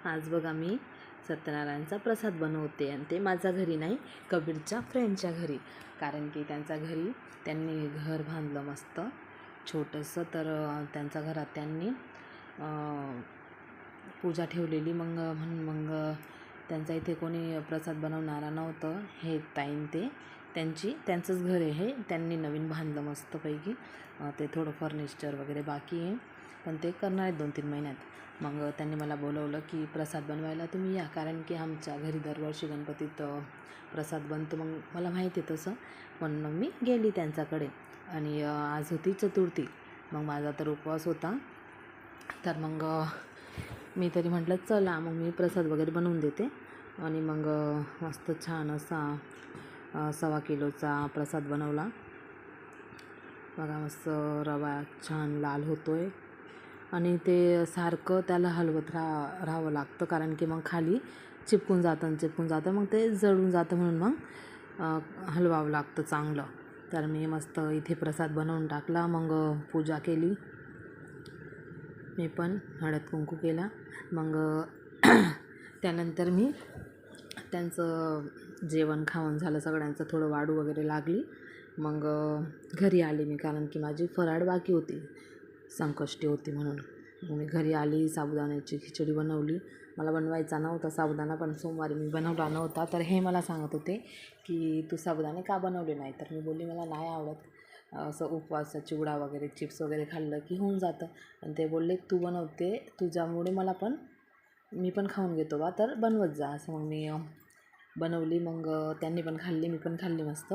आज बघा मी सत्यनारायणचा प्रसाद बनवते आणि ते माझ्या घरी नाही, कबीरच्या फ्रेंडच्या घरी. कारण की त्यांच्या घरी त्यांनी घर बांधलं मस्त छोटंसं, तर त्यांच्या घरात त्यांनी पूजा ठेवलेली. मग त्यांच्या इथे कोणी प्रसाद बनवणारा नव्हतं. हे ताईन ते त्यांचंच घर आहे हे. त्यांनी नवीन बांधलं मस्तपैकी. ते थोडं फर्निचर वगैरे बाकी आहे, पण ते करणार आहेत 2-3 महिन्यात. मग त्यांनी मला बोलवलं की प्रसाद बनवायला तुम्ही या, कारण की आमच्या घरी दरवर्षी गणपतीत प्रसाद बनतो. मग मला माहिती आहे तसं, पण मग मी गेली त्यांच्याकडे. आणि आज होती चतुर्थी, मग माझा तर उपवास होता. तर मग मी तरी म्हटलं चला, मग मी प्रसाद वगैरे बनवून देते. आणि मग मस्त छान असा 1.25 किलोचा प्रसाद बनवला. बघा मस्त रवा छान लाल होतो आहे. आणि ते सारखं त्याला हलवत राहावं लागतं, कारण की मग खाली चिपकून जातं मग ते जळून जातं, म्हणून मग हलवावं लागतं चांगलं. तर मी मस्त इथे प्रसाद बनवून टाकला. मग पूजा केली, मी पण हळद कुंकू केला. मग त्यानंतर मी त्यांचं जेवण खाऊन झालं सगळ्यांचं, थोडं वाढू वगैरे लागली. मग घरी आले मी, कारण की माझी फराळ बाकी होती, संकष्टी होती म्हणून. मग मी घरी आली, साबुदाण्याची खिचडी बनवली. मला बनवायचा नव्हता साबुदाणा, पण सोमवारी मी बनवला नव्हता. तर हे मला सांगत होते की तू साबुदाणे का बनवले नाही. तर मी बोलली मला नाही आवडत असं उपवासाचा चिवडा वगैरे, चिप्स वगैरे खाल्लं की होऊन जातं. आणि ते बोलले तू बनवते, तुझ्यामुळे मी पण खाऊन घेतो बा, तर बनवत जा असं. मग मी बनवली. मग त्यांनी पण खाल्ली, मी पण खाल्ली मस्त.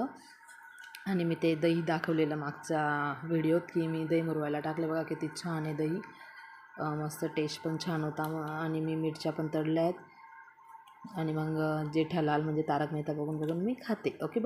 आणि मी ते दही दाखवलेलं मागच्या व्हिडिओत, की मी दही मुरवायला टाकलं. बघा किती छान आहे दही, मस्त टेस्ट पण छान होता. आणि मी मिरच्या पण तळल्या आहेत. आणि मग जेठालाल म्हणजे तारक मेहता बघून मी खाते. ओके.